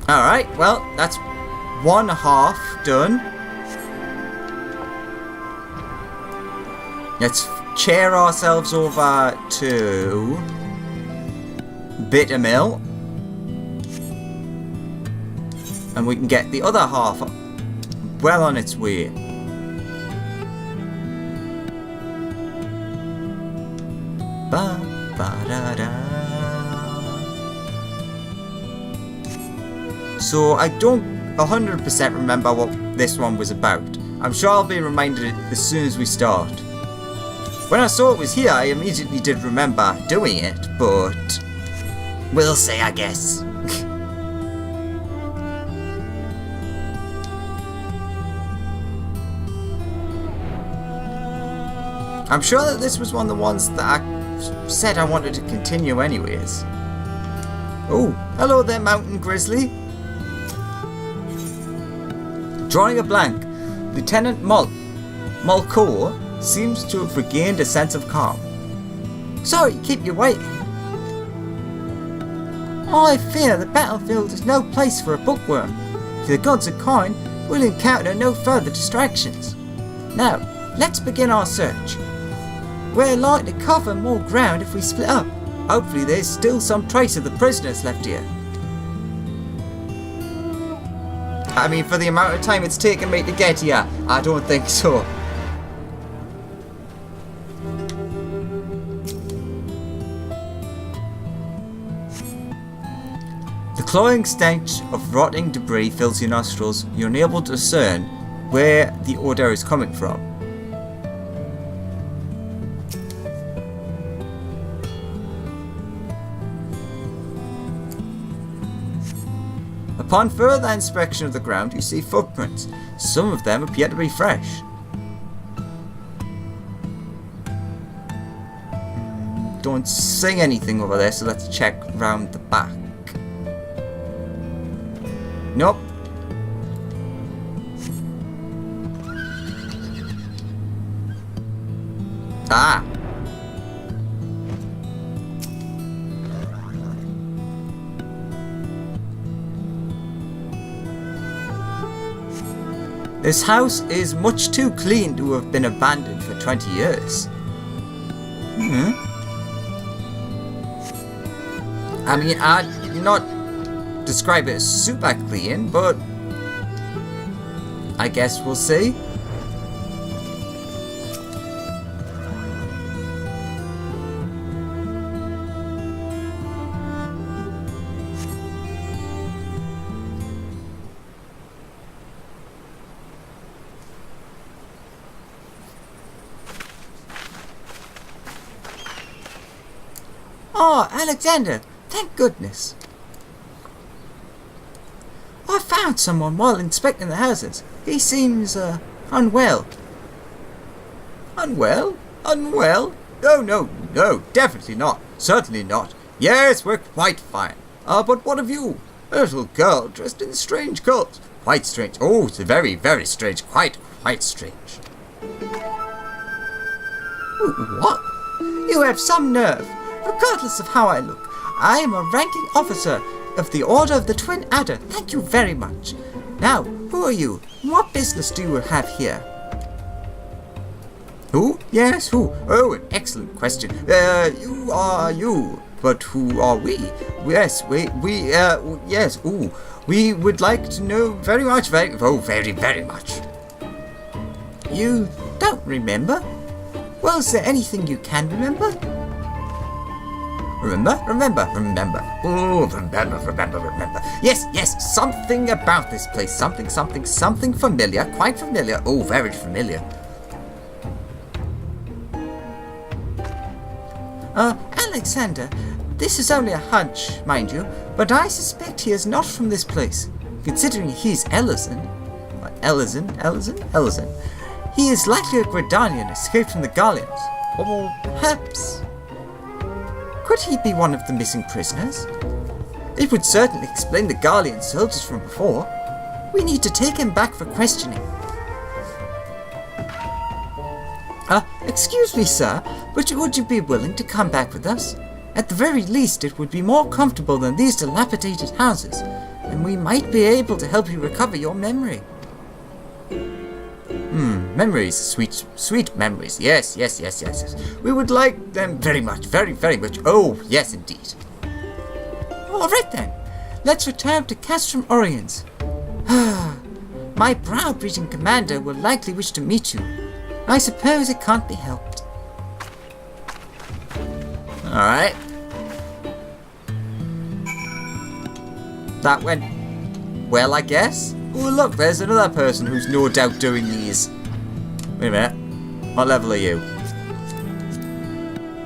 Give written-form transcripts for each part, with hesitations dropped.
Alright, well, that's one half done. Let's chair ourselves over to Bittermill. And we can get the other half well on its way. Ba, ba, da, da. So I don't 100% remember what this one was about. I'm sure I'll be reminded as soon as we start. When I saw it was here, I immediately did remember doing it, but we'll see, I guess. I'm sure that this was one of the ones that I said I wanted to continue anyways. Oh, hello there, Mountain Grizzly. Drawing a blank, Lieutenant Mulcahy seems to have regained a sense of calm. Sorry to keep you waiting. I fear the battlefield is no place for a bookworm. If the gods are kind, we'll encounter no further distractions. Now, let's begin our search. We're likely to cover more ground if we split up. Hopefully there's still some trace of the prisoners left here. I mean, for the amount of time it's taken me to get here, I don't think so. The cloying stench of rotting debris fills your nostrils. You're unable to discern where the odour is coming from. Upon further inspection of the ground, you see footprints. Some of them appear to be fresh. Don't see anything over there, so let's check round the back. Nope. Ah! This house is much too clean to have been abandoned for 20 years. I mean, I'd not describe it as super clean, but I guess we'll see. Oh, Alexander, thank goodness. I found someone while inspecting the houses. He seems, unwell. Unwell? Unwell? No, definitely not. Certainly not. Yes, we're quite fine. But what of you? A little girl dressed in strange clothes. Quite strange. Oh, it's very, very strange. Quite strange. What? You have some nerve. Regardless of how I look, I am a ranking officer of the Order of the Twin Adder. Thank you very much. Now, who are you? What business do you have here? Who? Yes, who? Oh, an excellent question. You are you. But who are we? Yes, yes, ooh. We would like to know very much, very much. You don't remember? Well, is there anything you can remember? Remember. Oh, remember. Yes, something about this place. Something familiar. Quite familiar. Oh, very familiar. Alexander, this is only a hunch, mind you, but I suspect he is not from this place. Considering he's Ellison. He is likely a Gridanian escaped from the Gallians. Or perhaps... could he be one of the missing prisoners? It would certainly explain the Gallian soldiers from before. We need to take him back for questioning. Excuse me, sir, but would you be willing to come back with us? At the very least, it would be more comfortable than these dilapidated houses. and we might be able to help you recover your memory. Memories, sweet memories. Yes. We would like them very much, very much. Oh, yes, indeed. Alright then, let's return to Castrum Oriens. My brow-breathing commander will likely wish to meet you. I suppose it can't be helped. Alright. That went well, I guess. Oh, look, there's another person who's no doubt doing these. Wait a minute. What level are you?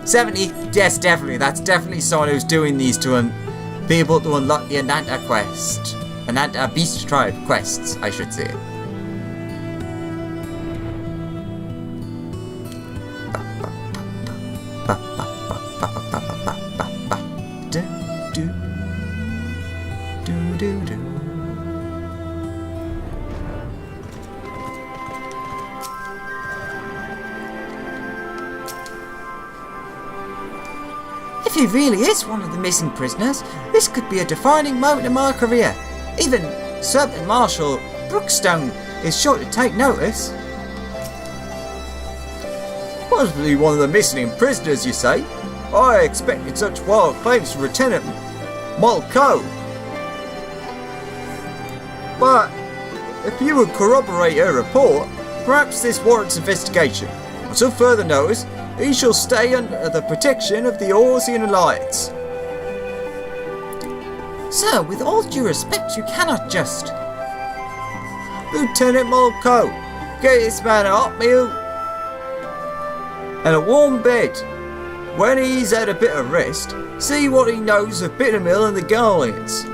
70? Yes, definitely. That's definitely someone who's doing these to be able to unlock the Ananta quest. Ananta Beast Tribe quests, I should say. If he really is one of the missing prisoners, this could be a defining moment in my career. Even Serpent Marshal Brookstone is sure to take notice. Possibly one of the missing prisoners, you say? I expected such wild claims from Lieutenant Mulco. But if you would corroborate her report, perhaps this warrants investigation. Until further notice, he shall stay under the protection of the Orsian Alliance. Sir, with all due respect, you cannot just... Lieutenant Mulco, get this man a hot meal and a warm bed. When he's had a bit of rest, see what he knows of Bittermill and the Guardians.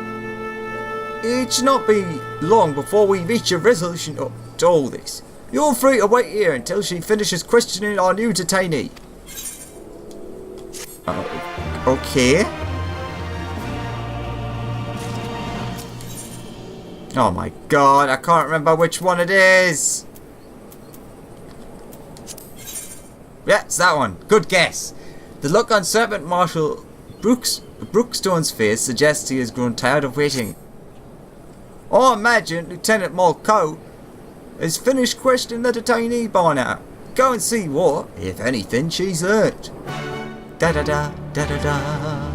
It should not be long before we reach a resolution to all this. You're free to wait here until she finishes questioning our new detainee. Okay. Oh my god, I can't remember which one it is. Yeah, it's that one. Good guess. The look on Serpent Marshal Brookstone's face suggests he has grown tired of waiting. I imagine Lieutenant Mulco has finished questioning the detainee by now. Go and see what, if anything, she's learnt. Da-da-da, da-da-da.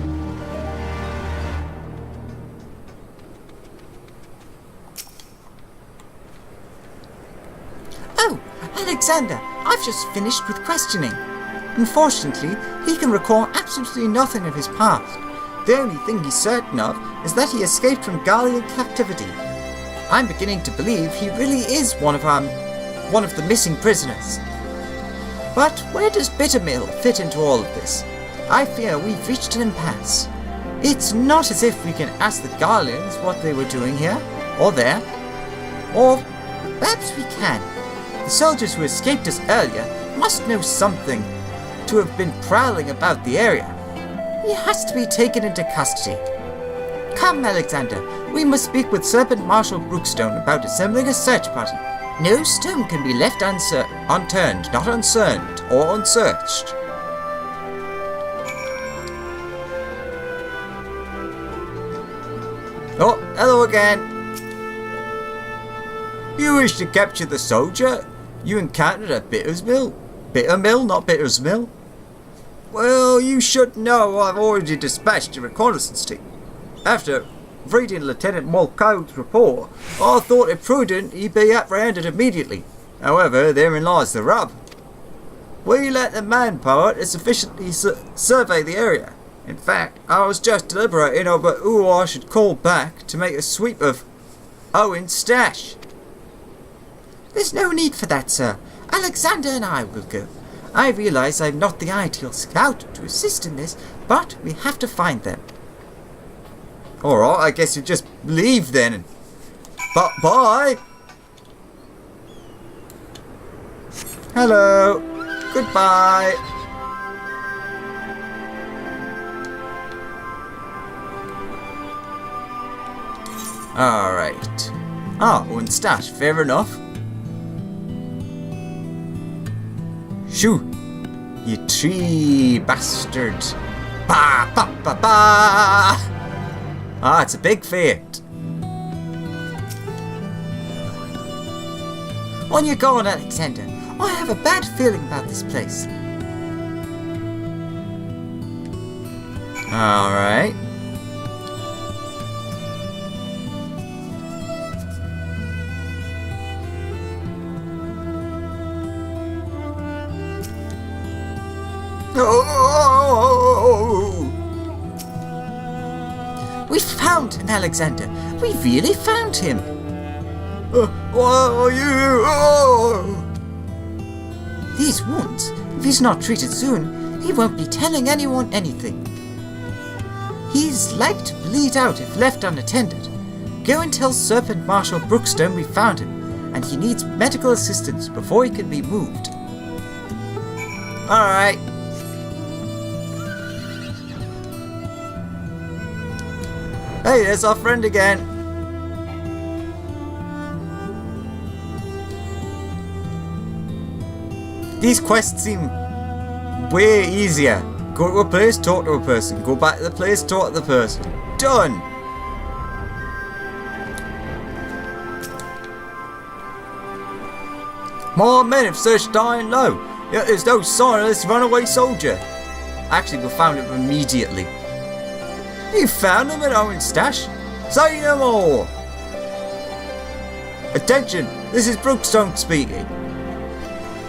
Oh, Alexander, I've just finished with questioning. Unfortunately, he can recall absolutely nothing of his past. The only thing he's certain of is that he escaped from Gallian captivity. I'm beginning to believe he really is one of the missing prisoners. But where does Bittermill fit into all of this? I fear we've reached an impasse. It's not as if we can ask the Garlands what they were doing here, or there. Or perhaps we can. The soldiers who escaped us earlier must know something to have been prowling about the area. He has to be taken into custody. Come, Alexander, we must speak with Serpent Marshal Brookstone about assembling a search party. No stone can be left unturned, not uncerned, or unsearched. Oh, hello again. You wish to capture the soldier you encountered at Bittermill? Bittermill, not Bittersmill? Well, you should know I've already dispatched a reconnaissance team. After reading Lieutenant Mulco's report, I thought it prudent he be apprehended immediately. However, therein lies the rub. We lack the manpower to sufficiently survey the area. In fact, I was just deliberating over who I should call back to make a sweep of Owen's stash. There's no need for that, sir. Alexander and I will go. I realise I'm not the ideal scout to assist in this, but we have to find them. Alright, I guess you just leave then. But bye! Hello! Goodbye! Alright. Ah, one stash, fair enough. Shoo! You tree bastard! Ba ba ba ba! Ah, it's a big fate. On you go on, Alexander. I have a bad feeling about this place. Alright. We found him, Alexander. We really found him. Why are you? These wounds, if he's not treated soon, he won't be telling anyone anything. He's like to bleed out if left unattended. Go and tell Serpent Marshal Brookstone we found him, and he needs medical assistance before he can be moved. Alright. Hey, there's our friend again. These quests seem way easier. Go to a place, talk to a person. Go back to the place, talk to the person. Done! More men have searched high and low, yet there's no sign of this runaway soldier. Actually, we found him immediately. You found him at Owen's stash? Say no more! Attention, this is Brookstone speaking.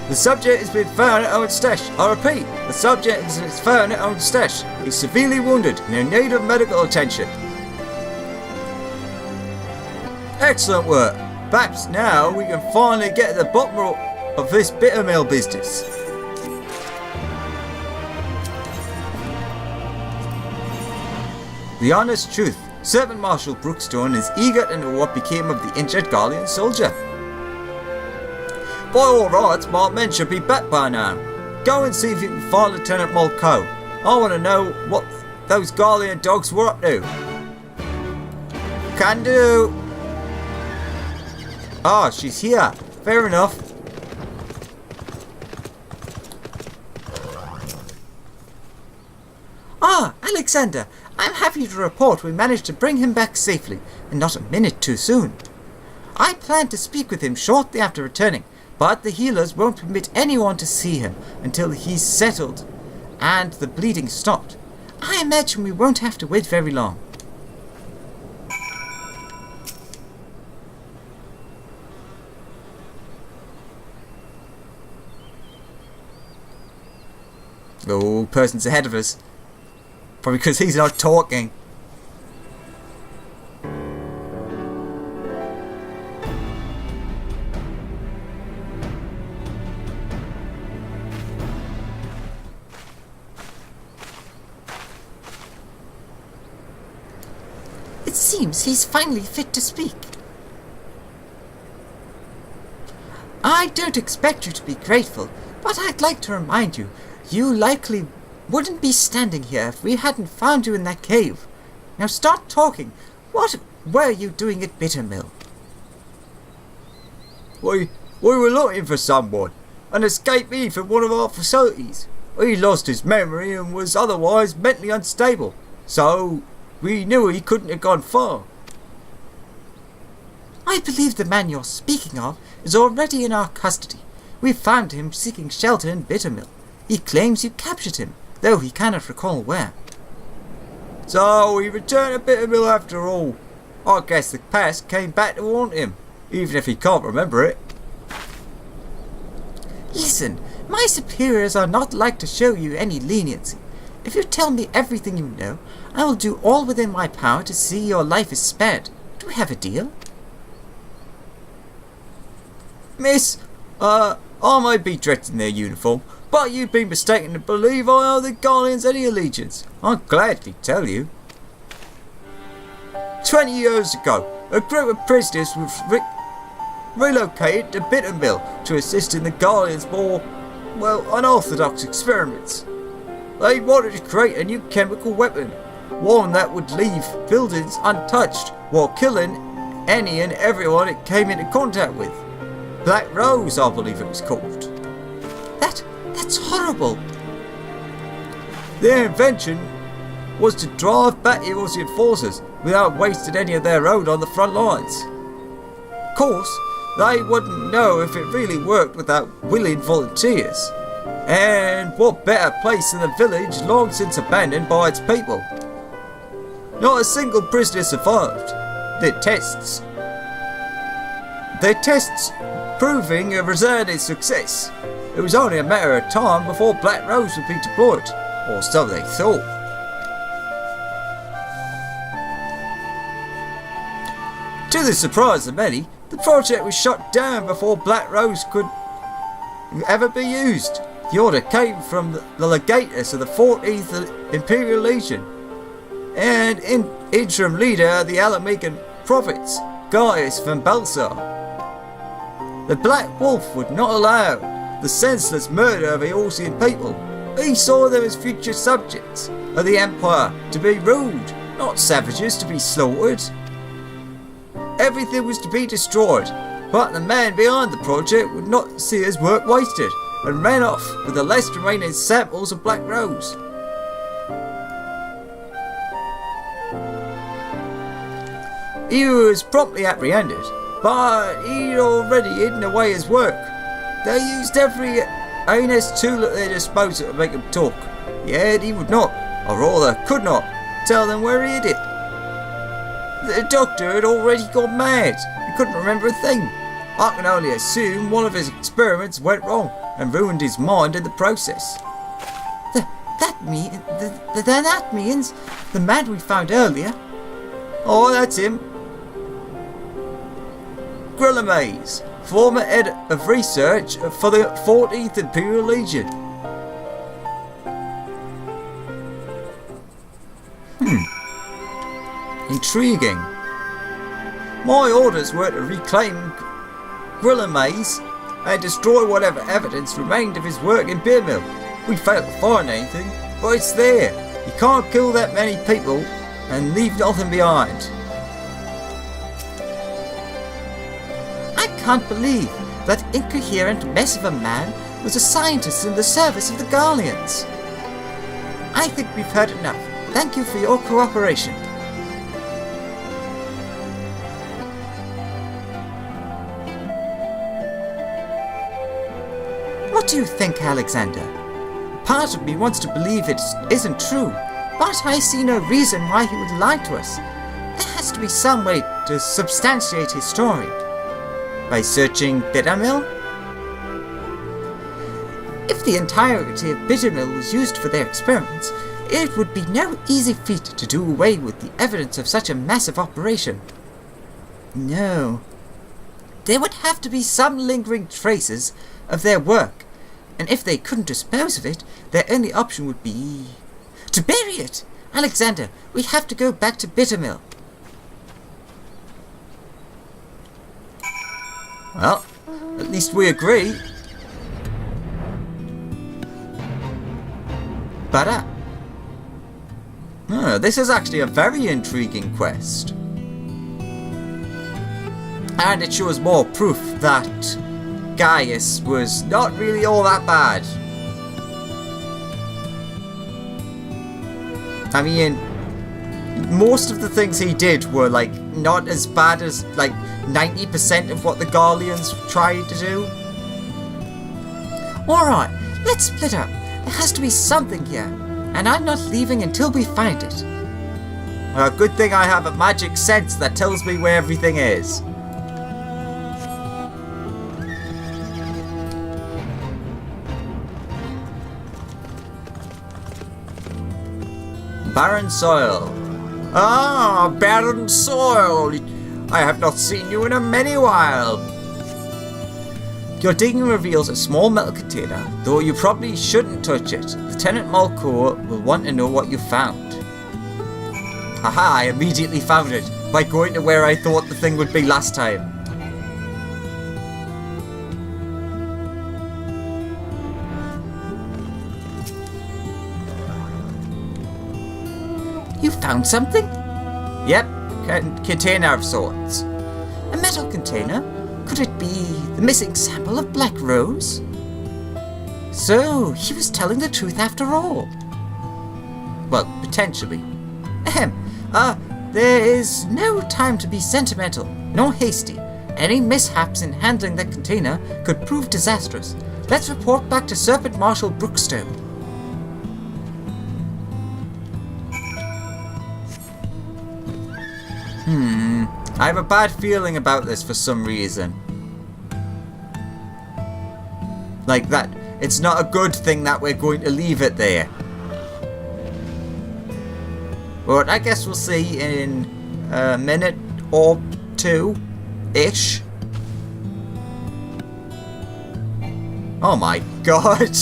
The subject has been found at Owen's stash. I repeat, the subject has been found at Owen's stash. He's severely wounded and in need of medical attention. Excellent work. Perhaps now we can finally get to the bottom of this bittermill business. The honest truth, Serpent Marshal Brookstone is eager to know what became of the injured Garlean soldier. By all rights, my men should be back by now. Go and see if you can find Lieutenant Mulco. I want to know what those Garlean dogs were up to. Can do. Ah, she's here. Fair enough. Ah, Alexander. I'm happy to report we managed to bring him back safely, and not a minute too soon. I plan to speak with him shortly after returning, but the healers won't permit anyone to see him until he's settled and the bleeding stopped. I imagine we won't have to wait very long. Oh, person's ahead of us. Probably because he's not talking. It seems he's finally fit to speak. I don't expect you to be grateful, but I'd like to remind you, you likely wouldn't be standing here if we hadn't found you in that cave. Now start talking. What were you doing at Bittermill? We were looking for someone, an escapee from one of our facilities. He lost his memory and was otherwise mentally unstable, so we knew he couldn't have gone far. I believe the man you're speaking of is already in our custody. We found him seeking shelter in Bittermill. He claims you captured him, though he cannot recall where. So he returned to Bittermill after all. I guess the past came back to haunt him, even if he can't remember it. Listen, my superiors are not like to show you any leniency. If you tell me everything you know, I will do all within my power to see your life is spared. Do we have a deal? Miss, I might be dressed in their uniform, but you've been mistaken to believe I owe the Garleans any allegiance. I'll gladly tell you. 20 years ago, a group of prisoners was relocated to Bittermill to assist in the Garleans' more, unorthodox experiments. They wanted to create a new chemical weapon, one that would leave buildings untouched while killing any and everyone it came into contact with. Black Rose, I believe it was called. That's horrible. Their invention was to drive back Eorzean forces without wasting any of their own on the front lines. Of course, they wouldn't know if it really worked without willing volunteers. And what better place than a village long since abandoned by its people? Not a single prisoner survived. Their tests proving a resounding success. It was only a matter of time before Black Rose would be deployed, or so they thought. To the surprise of many, the project was shut down before Black Rose could ever be used. The order came from the legatus of the 14th Imperial Legion and interim leader of the Alamican province, Gaius van Balsar. The Black Wolf would not allow the senseless murder of Eorzean people. He saw them as future subjects of the Empire to be ruled, not savages to be slaughtered. Everything was to be destroyed, but the man behind the project would not see his work wasted and ran off with the last remaining samples of Black Rose. He was promptly apprehended, but he'd already hidden away his work. They used every heinous tool at their disposal to make him talk, yet he would not, or rather could not, tell them where he hid it. The doctor had already gone mad. He couldn't remember a thing. I can only assume one of his experiments went wrong and ruined his mind in the process. That means the man we found earlier. Oh, that's him. Grillimaze, former head of research for the 14th Imperial Legion. Intriguing. My orders were to reclaim Grillimaze and destroy whatever evidence remained of his work in Beer Mill. We failed to find anything, but it's there. You can't kill that many people and leave nothing behind. I can't believe that incoherent mess of a man was a scientist in the service of the Garleans. I think we've heard enough. Thank you for your cooperation. What do you think, Alexander? Part of me wants to believe it isn't true, but I see no reason why he would lie to us. There has to be some way to substantiate his story. By searching Bittermill? If the entirety of Bittermill was used for their experiments, it would be no easy feat to do away with the evidence of such a massive operation. No. There would have to be some lingering traces of their work, and if they couldn't dispose of it, their only option would be to bury it. Alexander, we have to go back to Bittermill. Well, at least we agree. But this is actually a very intriguing quest. And it shows more proof that Gaius was not really all that bad. I mean, most of the things he did were like not as bad as like 90% of what the Garleans tried to do. Alright, let's split up. There has to be something here, and I'm not leaving until we find it. A good thing I have a magic sense that tells me where everything is. Barren soil. Ah, barren soil. I have not seen you in a many while. Your digging reveals a small metal container, though you probably shouldn't touch it. Lieutenant Malcour will want to know what you found. Haha, I immediately found it by going to where I thought the thing would be last time. You found something? Yep, container of sorts. A metal container? Could it be the missing sample of Black Rose? So, he was telling the truth after all. Well, potentially. There is no time to be sentimental, nor hasty. Any mishaps in handling that container could prove disastrous. Let's report back to Serpent Marshal Brookstone. I have a bad feeling about this for some reason. Like that. It's not a good thing that we're going to leave it there. But I guess we'll see in a minute or two-ish. Oh my god!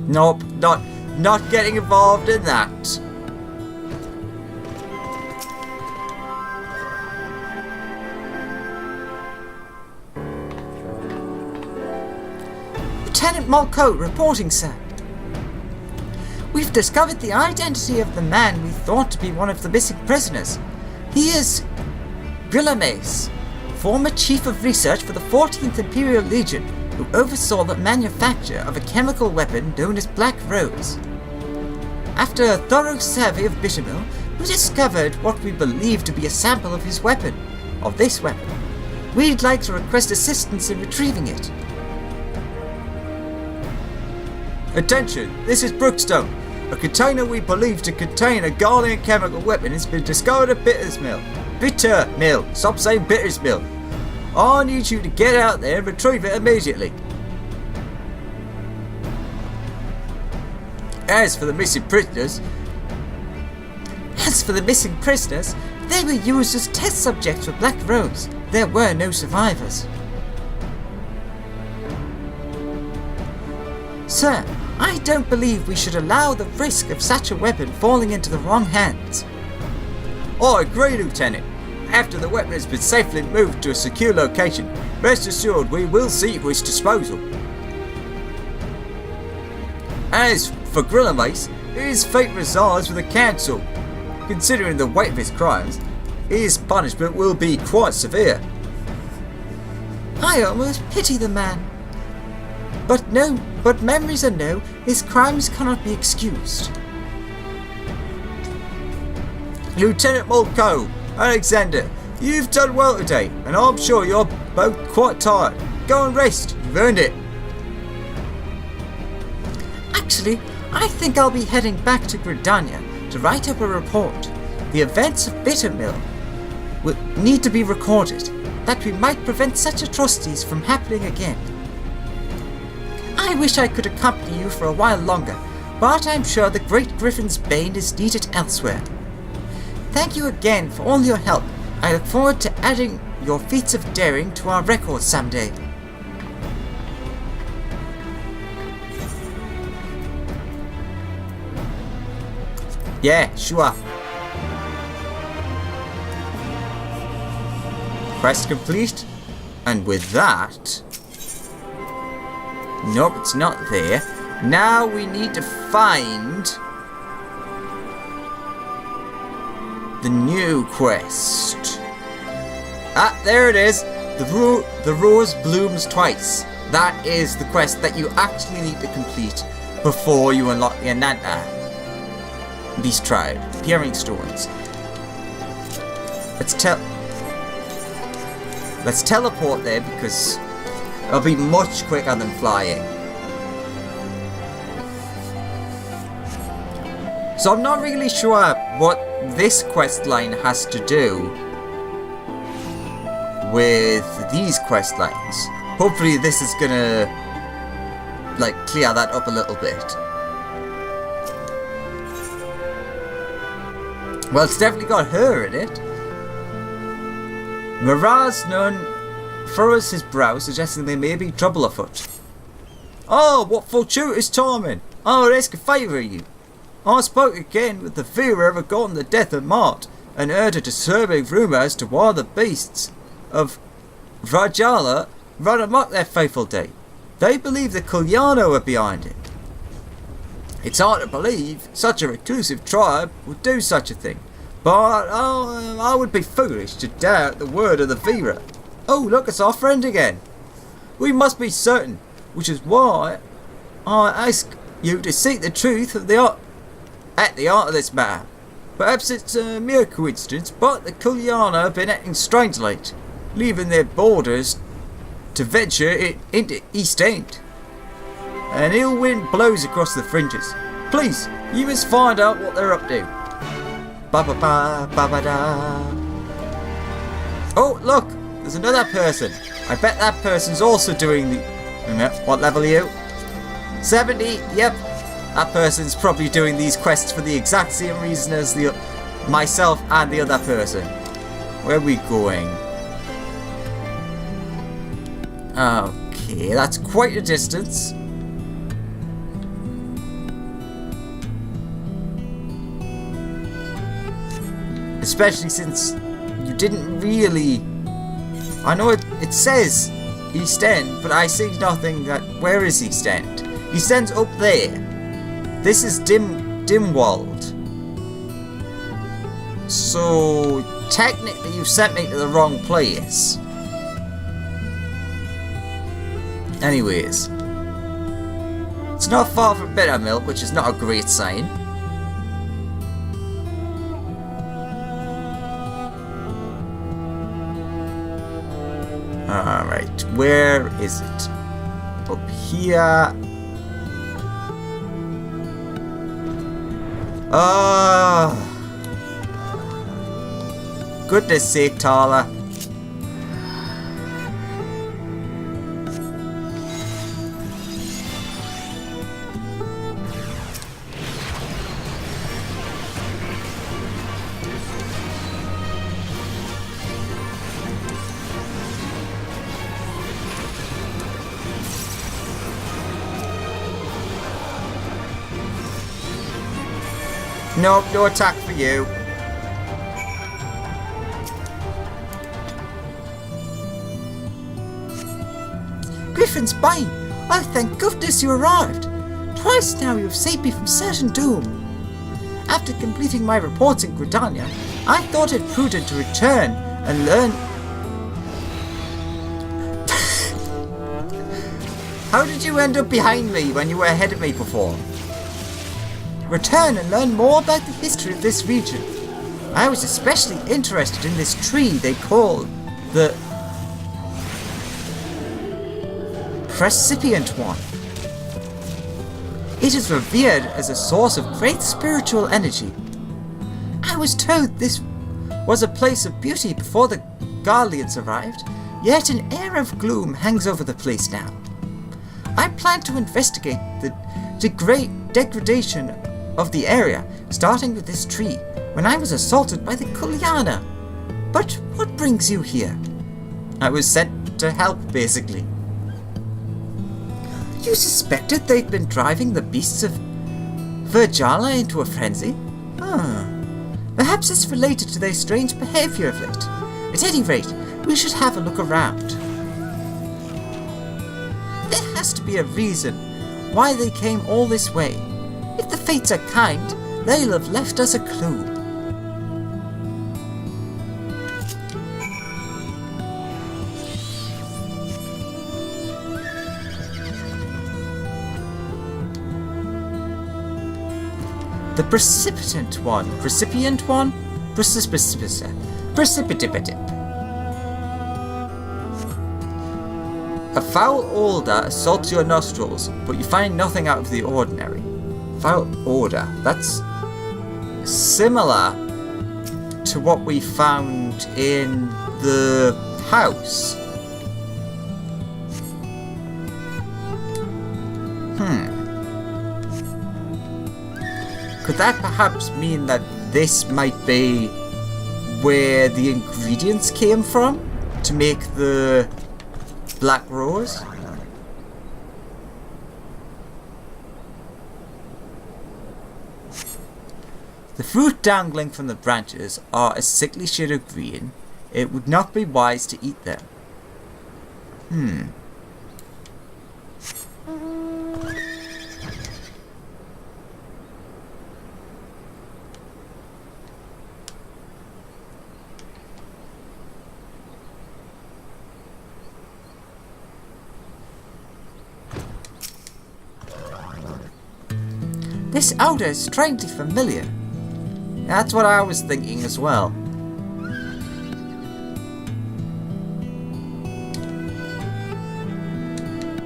Nope, not getting involved in that. Lieutenant Mulcoat reporting, sir. We've discovered the identity of the man we thought to be one of the missing prisoners. He is Grillamace, former chief of research for the 14th Imperial Legion, who oversaw the manufacture of a chemical weapon known as Black Rose. After a thorough survey of Bittermill, we discovered what we believe to be a sample of his weapon, of this weapon. We'd like to request assistance in retrieving it. Attention, this is Brookstone. A container we believe to contain a Guardian chemical weapon has been discovered at Bittermill. Bittermill. Stop saying Bittermill. I need you to get out there and retrieve it immediately. As for the missing prisoners, they were used as test subjects for Black Rose. There were no survivors. Sir, I don't believe we should allow the risk of such a weapon falling into the wrong hands. I agree, Lieutenant. After the weapon has been safely moved to a secure location, rest assured we will see to its disposal. As for Grillamace, his fate resides with the Council. Considering the weight of his crimes, his punishment will be quite severe. I almost pity the man. But memories are no, his crimes cannot be excused. Lieutenant Mulco, Alexander, you've done well today, and I'm sure you're both quite tired. Go and rest, you've earned it. Actually, I think I'll be heading back to Gridania to write up a report. The events of Bittermill will need to be recorded, that we might prevent such atrocities from happening again. I wish I could accompany you for a while longer, but I'm sure the Great Griffin's bane is needed elsewhere. Thank you again for all your help. I look forward to adding your feats of daring to our records someday. Yeah, sure. Quest complete. And with that... Nope, it's not there. Now we need to find... the new quest. Ah, there it is. The rose blooms twice. That is the quest that you actually need to complete before you unlock the Ananta Beast Tribe. Peering Stones. Let's teleport there because it'll be much quicker than flying. So I'm not really sure what this quest line has to do with these quest lines. Hopefully this is gonna like clear that up a little bit. Well, it's definitely got her in it. Miraz Nun furrows his brow, suggesting there may be trouble afoot. Oh, what fortuitous timing! I would ask a favour of you. I spoke again with the Vera regarding the death of Mart, and heard a disturbing rumour as to why the beasts of Vrajala run amok their faithful day. They believe the Kulyano are behind it. It's hard to believe such a reclusive tribe would do such a thing, but I would be foolish to doubt the word of the Vera. Oh, look, it's our friend again. We must be certain, which is why I ask you to seek the truth of at the heart of this matter. Perhaps it's a mere coincidence, but the Kuliana have been acting strangely, leaving their borders to venture into East End. An ill wind blows across the fringes. Please, you must find out what they're up to. Ba ba ba ba ba da. Oh, look, there's another person. I bet that person's also doing the... What level are you? 70, yep. That person's probably doing these quests for the exact same reason as myself and the other person. Where are we going? Okay, that's quite a distance. Especially since you didn't really... I know it says East End, but I see nothing that... Where is East End? East End's up there. This is Dimwald. So technically you sent me to the wrong place. Anyways. It's not far from Bittermilk, which is not a great sign. Alright, where is it? Up here. Oh, goodness sake, Tala. Nope, no attack for you. Griffin's Bane! Oh, thank goodness you arrived! Twice now you have saved me from certain doom. After completing my reports in Gridania, I thought it prudent to return and learn... How did you end up behind me when you were ahead of me before? Return and learn more about the history of this region. I was especially interested in this tree they call the Precipient One. It is revered as a source of great spiritual energy. I was told this was a place of beauty before the Guardians arrived, yet an air of gloom hangs over the place now. I plan to investigate the degradation of the area, starting with this tree, when I was assaulted by the Kuliana. But what brings you here? I was sent to help, basically. You suspected they'd been driving the beasts of Virjala into a frenzy? Perhaps it's related to their strange behaviour of late. At any rate, we should have a look around. There has to be a reason why they came all this way. If the fates are kind, they'll have left us a clue. The Precipient One. Precipitip. A foul odour assaults your nostrils, but you find nothing out of the ordinary. Foul odour. That's similar to what we found in the house. Could that perhaps mean that this might be where the ingredients came from to make the black rose? The fruit dangling from the branches are a sickly shade of green. It would not be wise to eat them. This odour is strangely familiar. That's what I was thinking as well.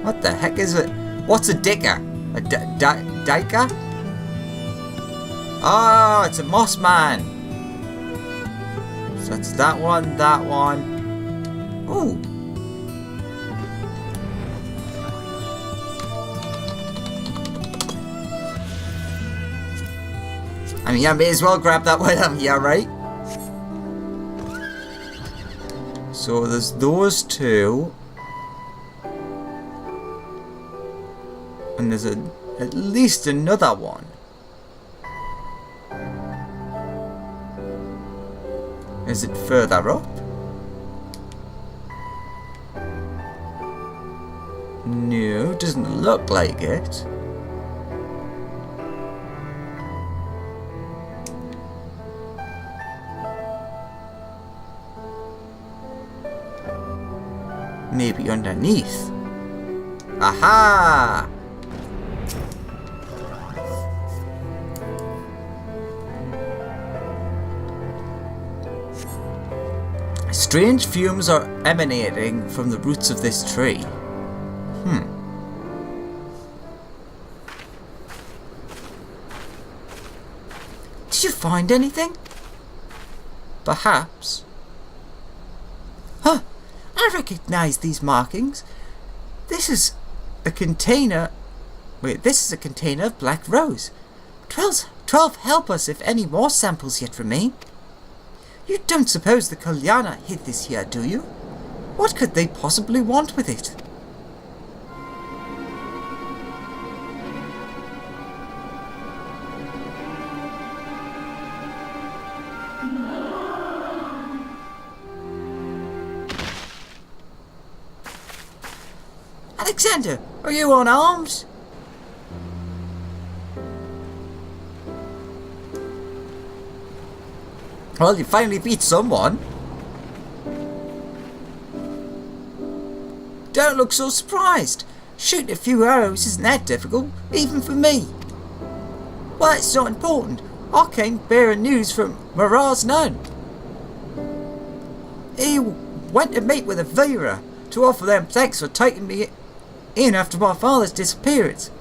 What the heck is it? What's a dicker? A diker? Oh, it's a moss man. So that's that one, that one. Ooh. I mean, I may as well grab that one up here, right? So there's those two. And there's at least another one. Is it further up? No, doesn't look like it. Maybe underneath. Aha! Strange fumes are emanating from the roots of this tree. Did you find anything? Perhaps. Huh! I recognize these markings. This is a container. Wait, this is a container of black rose. 12 help us if any more samples yet remain. You don't suppose the Kalyana hid this here, do you? What could they possibly want with it? Alexander, are you on arms? Well, you finally beat someone. Don't look so surprised. Shooting a few arrows isn't that difficult, even for me. Well, it's not important. I came bearing news from Mirage Nun. He went to meet with Avira to offer them thanks for taking me in after my father's disappearance.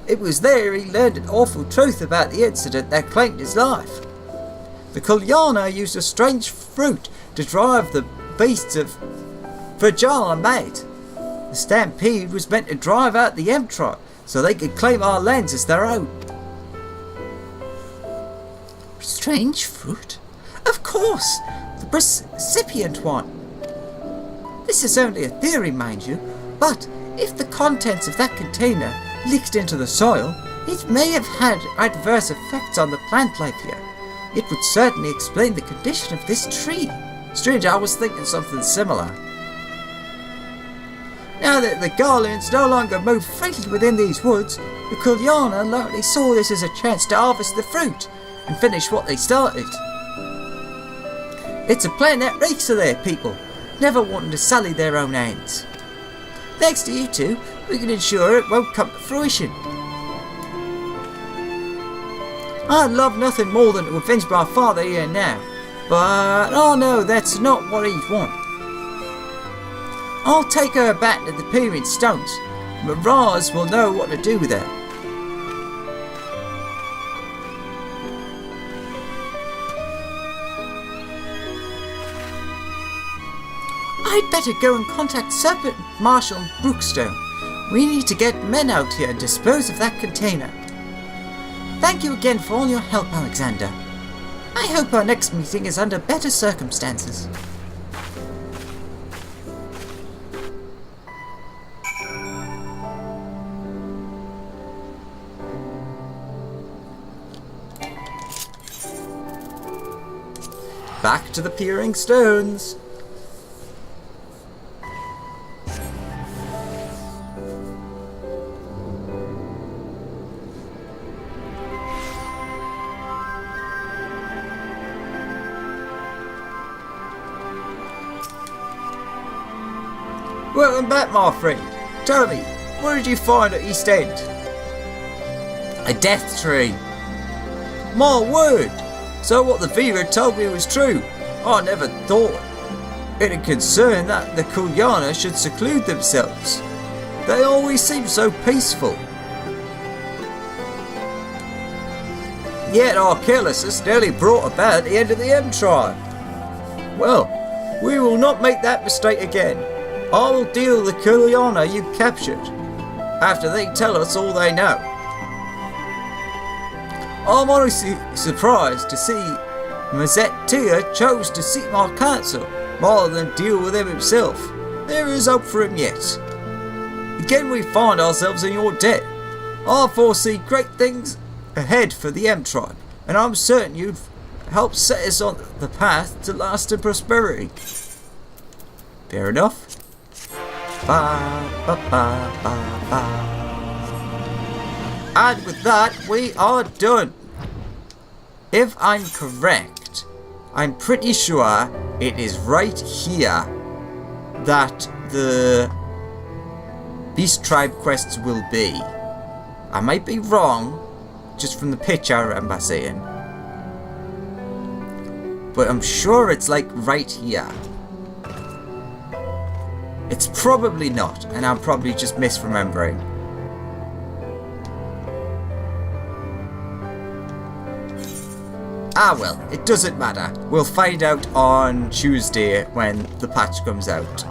It was there he learned an awful truth about the incident that claimed his life. The Kalyana used a strange fruit to drive the beasts of Virgil and Mate. The stampede was meant to drive out the Emtrot so they could claim our lands as their own. Strange fruit? Of course! The recipient one. This is only a theory, mind you, but if the contents of that container leaked into the soil, it may have had adverse effects on the plant life here. It would certainly explain the condition of this tree. Strange, I was thinking something similar. Now that the garlands no longer move freely within these woods, the Kalyana likely saw this as a chance to harvest the fruit and finish what they started. It's a plan that reeks of their people, never wanting to sully their own hands. Thanks to you two, we can ensure it won't come to fruition. I'd love nothing more than to avenge my father here now, but oh no, that's not what he'd want. I'll take her back to the Pyramid Stones. Mirage will know what to do with her. I'd better go and contact Serpent Marshal Brookstone. We need to get men out here and dispose of that container. Thank you again for all your help, Alexander. I hope our next meeting is under better circumstances. Back to the Peering Stones. Welcome back, my friend. Tell me, what did you find at East End? A death tree. My word! So what the Vera told me was true. I never thought it a concern that the Kulyana should seclude themselves. They always seem so peaceful. Yet our carelessness nearly brought about the end of the M tribe. Well, we will not make that mistake again. I will deal with the Kulyana you captured after they tell us all they know. I'm honestly surprised to see Mazet Tia chose to seek my counsel rather than deal with him himself. There is hope for him yet. Again we find ourselves in your debt. I foresee great things ahead for the M tribe, and I'm certain you've helped set us on the path to lasting prosperity. Fair enough. And with that, we are done. If I'm correct, I'm pretty sure it is right here that the Beast Tribe quests will be. I might be wrong, just from the picture I remember seeing. But I'm sure it's like right here. It's probably not, and I'm probably just misremembering. Ah well, it doesn't matter. We'll find out on Tuesday when the patch comes out.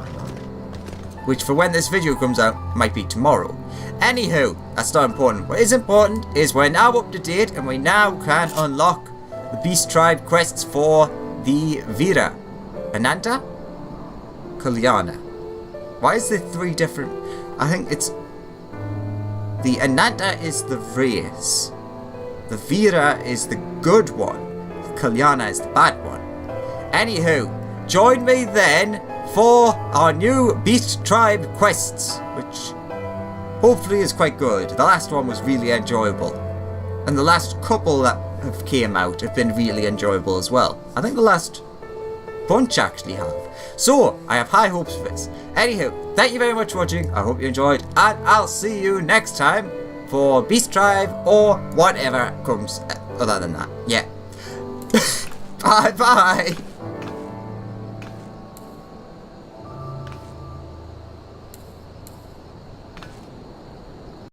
Which for when this video comes out, might be tomorrow. Anywho, that's not important. What is important is we're now up to date and we now can unlock the Beast Tribe quests for the Vera. Ananta? Kulyana. Why is there three different... I think it's... The Ananta is the race. The Vera is the good one. The Kulyana is the bad one. Anywho, join me then for our new Beast Tribe quests, which hopefully is quite good. The last one was really enjoyable. And the last couple that have came out have been really enjoyable as well. I think the last bunch actually have. So, I have high hopes for this. Anywho, thank you very much for watching. I hope you enjoyed. And I'll see you next time for Beast Tribe or whatever comes other than that. Yeah. Bye bye.